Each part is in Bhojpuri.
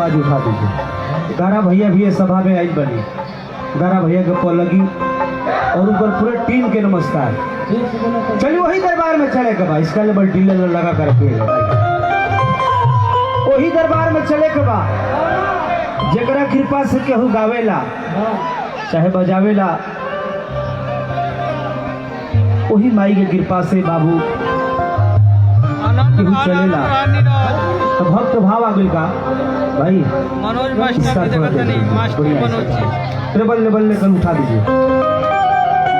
आवाज उठा दीजिए। गारा भैया भी ये सभा में आई बनी, गारा भैया के पलगी और ऊपर पूरे टीम के नमस्कार। चलिए वही दरबार में चले के बा, इसका लेवल ढीले लगा कर वही दरबार में चले के बा जरा कृपा से केहू गावेला चाहे बजावेला, वही माई के कृपा से बाबू केहू चलेला। तो भक्त भाव आ गई का भाई ट्रेबल लेवल लेकर उठा दीजिए,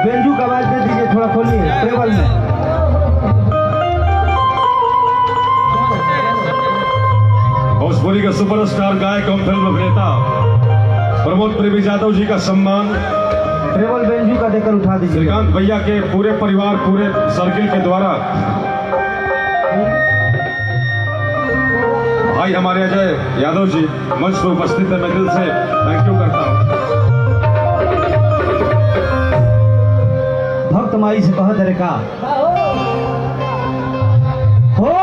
बेंजू का आवाज दे दीजिए, थोड़ा खोलिए ट्रेबल में। भोजपुरी का सुपरस्टार गायक एवं फिल्म अभिनेता प्रमोद प्रेमी यादव जी का सम्मान ट्रेबल बेंजू का देकर उठा दीजिए। श्रीकांत भैया के पूरे परिवार पूरे सर्किल के द्वारा भाई हमारे अजय यादव जी मंच पर उपस्थित है, मैं दिल से थैंक यू करता हूँ। भक्त माई से कह दे का हो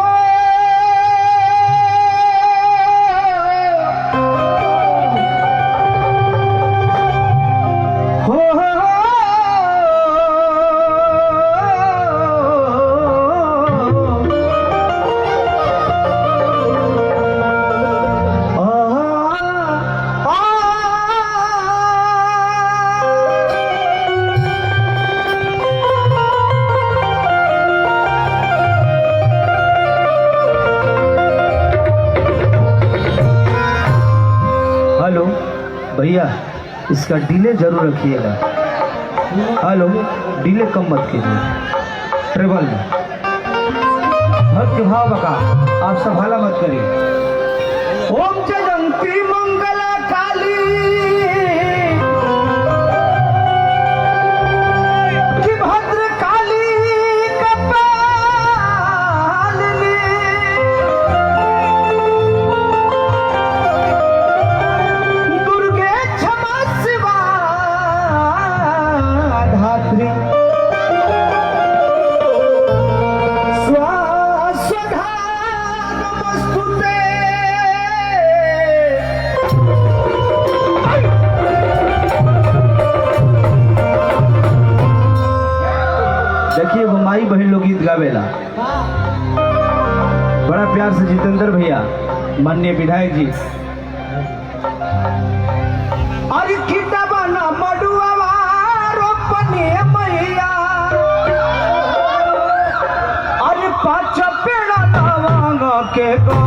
भैया इसका डिले जरूर रखिएगा। हेलो, डिले कम मत कीजिए ट्रेवल में। भक्त भाव बका आप सब हाला मत करिए। ओम जयंती मंगला काली कि भद्र काली देखिए वो माई बहन लोग गीत गावेला बड़ा प्यार से। जितेंद्र भैया माननीय विधायक जी अरे किताबना मडुआवा रोपनी मैया अरे पाँच पेड़ा लवंग के गो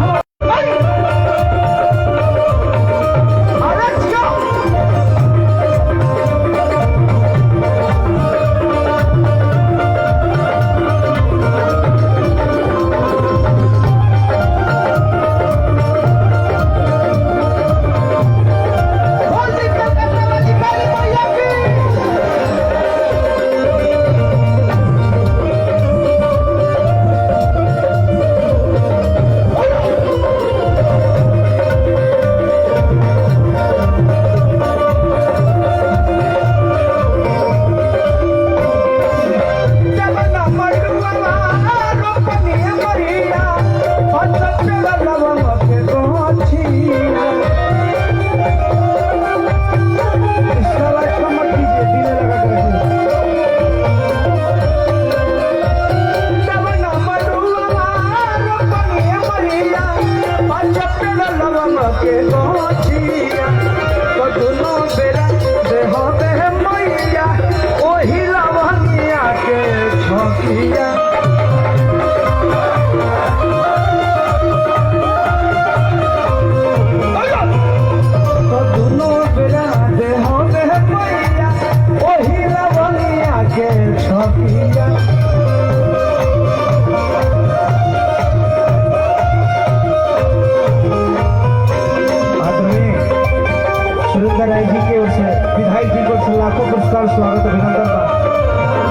जी की ओर से विधायक जी को लाखों पुरस्कार स्वागत अभिनंदन बा।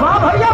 हाँ भैया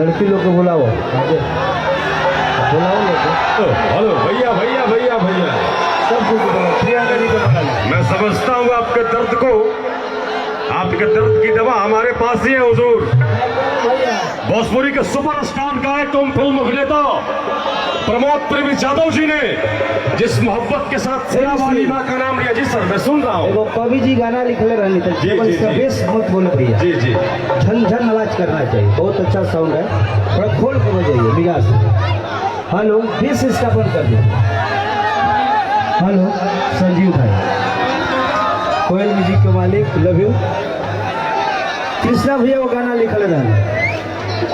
लड़की लोग को बुलाओ, बुलाओ लोग को। हेलो भैया भैया भैया भैया, सब कुछ बुलाओ, प्रियंका जी को बुला लो। मैं समझता हूँ आपके दर्द को, आपके दर्द की दवा हमारे पास ही है हुजूर। भोजपुरी के सुपरस्टार गायक एवं फिल्म अभिनेता प्रमोद प्रेमी यादव जी ने जिस मोहब्बत के साथ सेरा वाली माँ का नाम लिया। जी सर, मैं सुन रहा हूँ। एगो कवि जी गाना लिखले रहनी था, जी, जी, जी। बेस मत बोलो भैया, जी जी, झन झन आवाज करना चाहिए, बहुत अच्छा साउंड है, थोड़ा खोल के बजाइए मिजाज से। हेलो, बेस इसका बंद कर दीजिए। हेलो संजीव भाई, कोयल म्यूजिक के मालिक, लव यू। कृष्णा भैया वो गाना लिखल रहनी,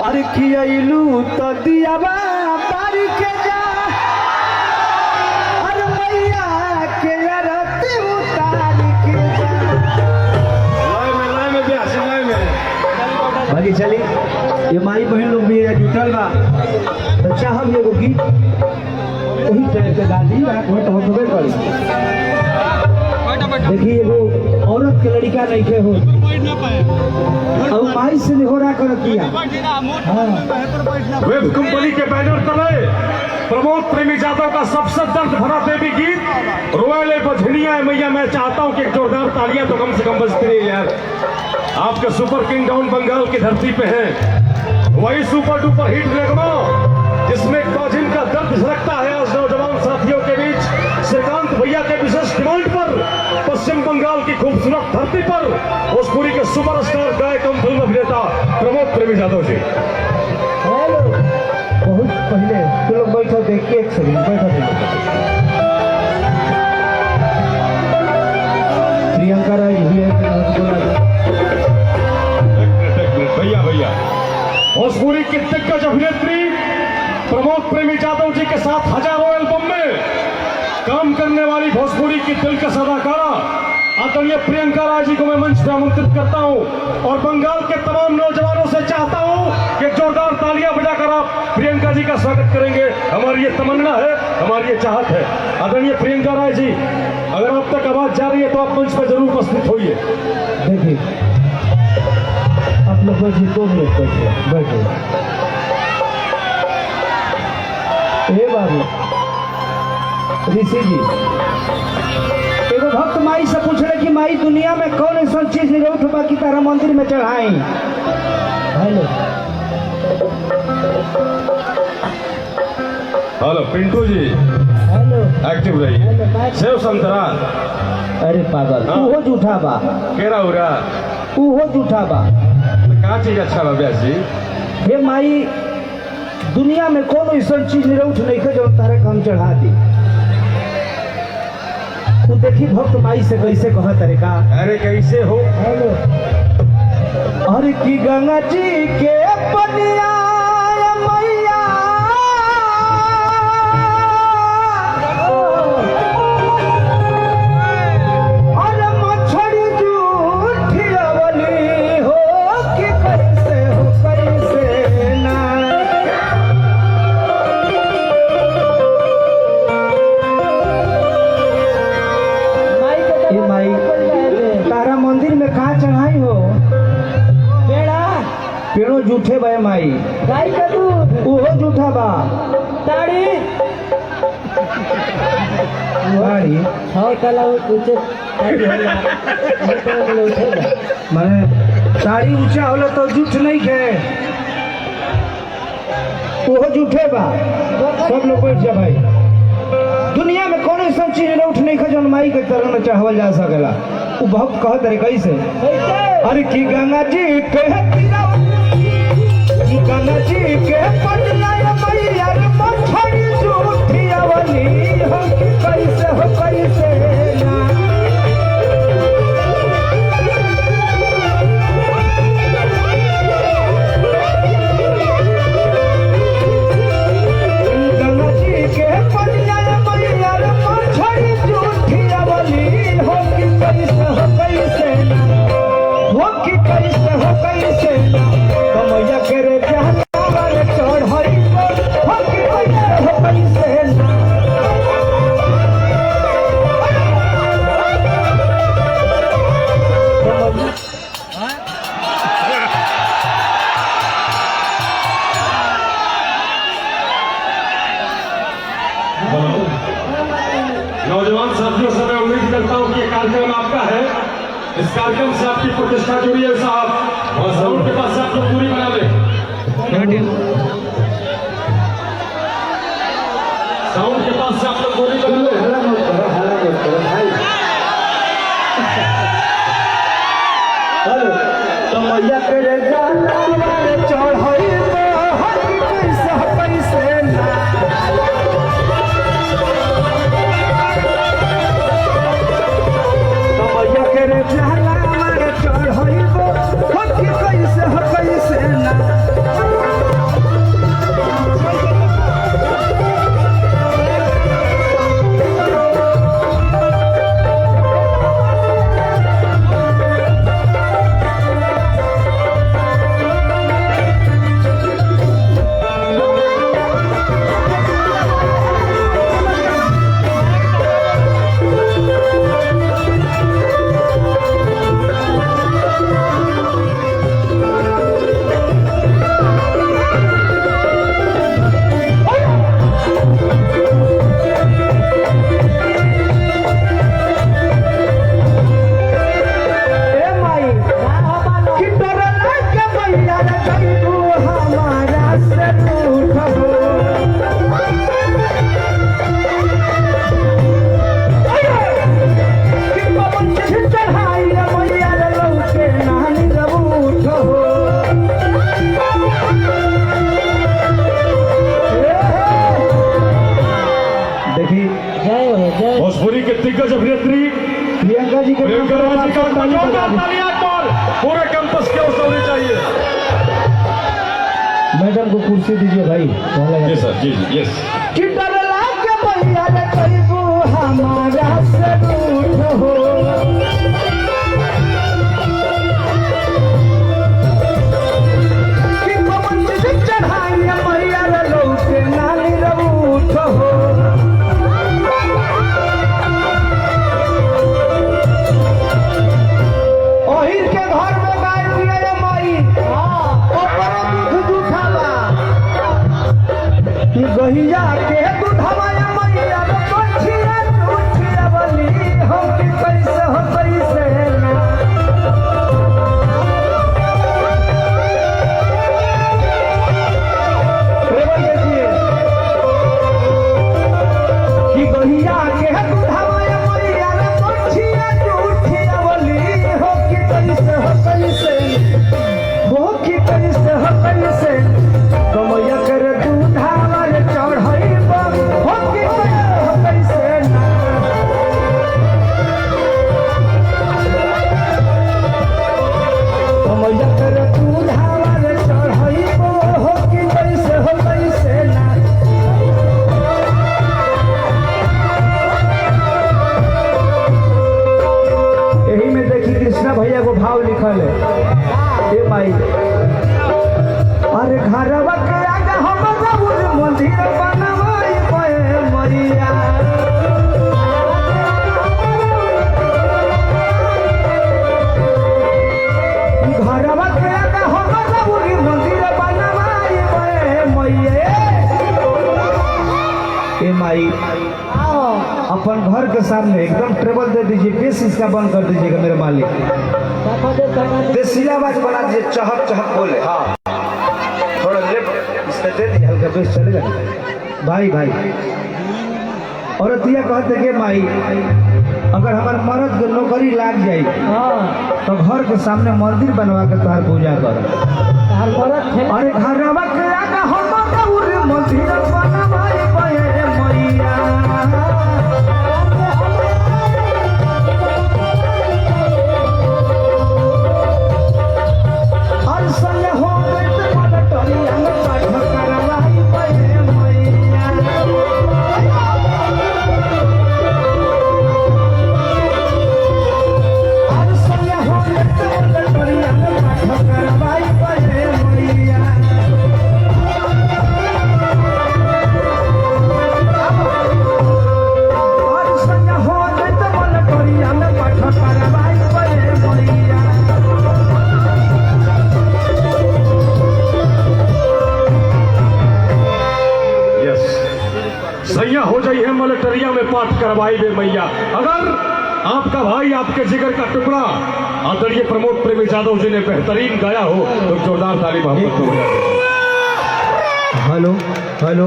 अरे कियलू तो दिया बारी के जा, अरे मैया के रति उतार के जा। लाए में ब्याह से लाए में बाकी चली, ये माई बहन लोग भी जुटल बा, तो चाहब एगो गीत वही तरह के गा दी, वो तो होबे करी। देखिए एगो औरत के लड़का नहीं के हो, और माई से निहोरा कर किया। वेब कंपनी के बैनर तले प्रमोद प्रेमी यादव का सबसे दर्द भरा देवी गीत रोएले बझनिया मैया, मैं चाहता हूं कि एक जोरदार तालियां तो कम से कम बजती रही यार। आपके सुपर किंग डाउन बंगाल की धरती पे हैं, वही सुपर डुपर हिट रेगमा जिसमें कॉजिन का दर्द झलकता है। आज नौजवान साथियों के बीच श्रीकांत भैया के विशेष डिमांड पर पश्चिम बंगाल की खूबसूरत धरती पर भोजपुरी के सुपरस्टार गायक एवं फिल्म अभिनेता प्रमोद प्रेमी यादव जी। हेलो, बहुत पहले तुम लोग बैठो, देख के एक सेकंड बैठो। प्रियंका राय भी है, भैया भैया, भोजपुरी की दिग्गज अभिनेत्री प्रमोद प्रेमी यादव जी के साथ हजारों एल्बम में काम करने वाली भोजपुरी की दिलकश अदाकारा आदरणीय प्रियंका राय जी को मैं मंच पर आमंत्रित करता हूं और बंगाल के तमाम नौजवानों से चाहता हूं कि जोरदार तालियां बजाकर आप प्रियंका जी का स्वागत करेंगे। हमारी ये तमन्ना है, हमारी ये चाहत है। आदरणीय प्रियंका राय जी, अगर आप तक आवाज जा रही है तो आप मंच पर जरूर उपस्थित होइए। देखिए आप लोग बैठिए, 2 मिनट बैठिए। हे बाबू ऋषि जी, एगो भक्त माई से पूछ रहे कि माई दुनिया में कौन ऐसा चीज निरौठ बा कि तारा मंदिर में चढ़ाई। Hello hello Pintu ji, hello active रहिए। सेव संतरा, अरे पागल, उहो झूठा बा, केरा उरा, उहो झूठा बा। का चीज अच्छा बा ब्यास जी? हे माई, दुनिया में कौन ऐसा चीज निरौठ नहीं है जो तारे हम चढ़ा दी। तू देखी भक्त माई से कैसे कह तरीका, अरे कैसे हो? हेलो, अरे की गंगा जी के पनिया मैया, अरे मछली जूठी अवली हो कि कैसे हो कैसे ना। ये माई तारा मंदिर में कहाँ चढ़ाई हो? पेड़ों जूठे बे माई, गाय का दूध उहो जूठा बा। ताड़ी ताड़ी हाँ कला ऊंचे माने ताड़ी ऊंचा होला तो जूठ नहीं के, उहो जूठे बा। सब लोग बैठ जा भाई। दुनिया में कौन ऐसा चीज न उठ नहीं खा जौन माई के तरह न चढ़ावल जा सकेला। वो भक्त कहत रे कैसे, अरे की गंगा जी के गंगा जी के पनिया मैया रे मछली जूठी अवली हो कि कैसे हो कैसे ना। गंगा जी के पनिया मैया रे मछली जूठी अवली हो कि कैसे हो कैसे ना, हो कि कैसे हो कैसे ना। कमैया के रे चढ़ हो कि कैसे हो इस कार्यक्रम से आपकी प्रतिष्ठा जुड़ी है साहब, और साउंड के पास से आप लोग पूरी बना लें। साउंड के पास से आप लोग पूरी बना लें। तो मैया तेरे चढ़ाई पैसे ना मैया के रे जाला मारे चढ़ाइबो हकी कैसे ना भोजपुरी के दिग्गज अभिनेत्री प्रियंका जी के तालियां पूरे कैंपस की ओर से होनी चाहिए। मैडम को कुर्सी दीजिए भाई। जी सर, जी जी, यस। कि डरला के भैया रे कइबू हमारा से रूठ हो कि पवन से चढ़ाई मैया रे लौके नानी रूठ हो ओहिर के घर में गाय दिए माई ओपर दूध दुखाला कि गहिया के दूधवा मैया रे कोठिया बली हो कि कैसे ना रेवल देखिए कि गहिया के दूधवा मैया रे कोठिया बली हो कि कैसे कमैया कर दूधावा रे चढ़ाइबा हो कि कैसे ना कमैया कर दूधावा रे चढ़ाइबा हो कि कैसे ना यही में देखी कृष्णा भैया को भाव लिखल है ए माई अरे घरवा के आगे हम जरूर मंदिर बनवाई पे मैया घरवा के आगे हम जरूर मंदिर बनवाई पे मैया ए माई अपन घर के सामने एकदम टेबल दे दीजिए, बेस इसका बंद कर दीजिएगा मेरे मालिक। देसीलाबाज बना दीजिए, चहक चहक बोले। हाँ थोड़ा लेफ्ट इसका दे दीजिए, हल्का बेस चलेगा भाई भाई। औरतिया कहते कि माई अगर हमारे मर्द के नौकरी लाग जाए तो घर के सामने मंदिर बनवा के तोहर पूजा कर। अरे घरवा के आगे हम मंदिर बनवाई पे मैया सैया हो जाइए मलेटरिया में पाठ करवाई बे मैया। अगर आपका भाई आपके जिगर का टुकड़ा आदरणीय प्रमोद प्रेमी यादव जी ने बेहतरीन गाया हो तो जोरदार ताली मोहब्बत को बजा दीजिए। हेलो हेलो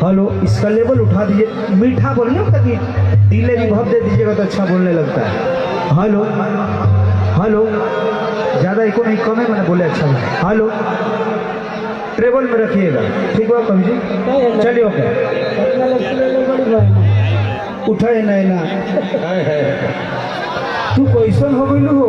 हेलो, इसका लेवल उठा दीजिए, मीठा बोलने ताकि डीले भी बहुत दे दीजिएगा तो अच्छा बोलने लगता है। हेलो हेलो, ज़्यादा इको नहीं, कम है, मैंने बोले अच्छा नहीं। हेलो, ट्रेबल में रखिएगा, ठीक है कवि जी, चलिए ओके। उठाए ना तू कैसन हो गई हो।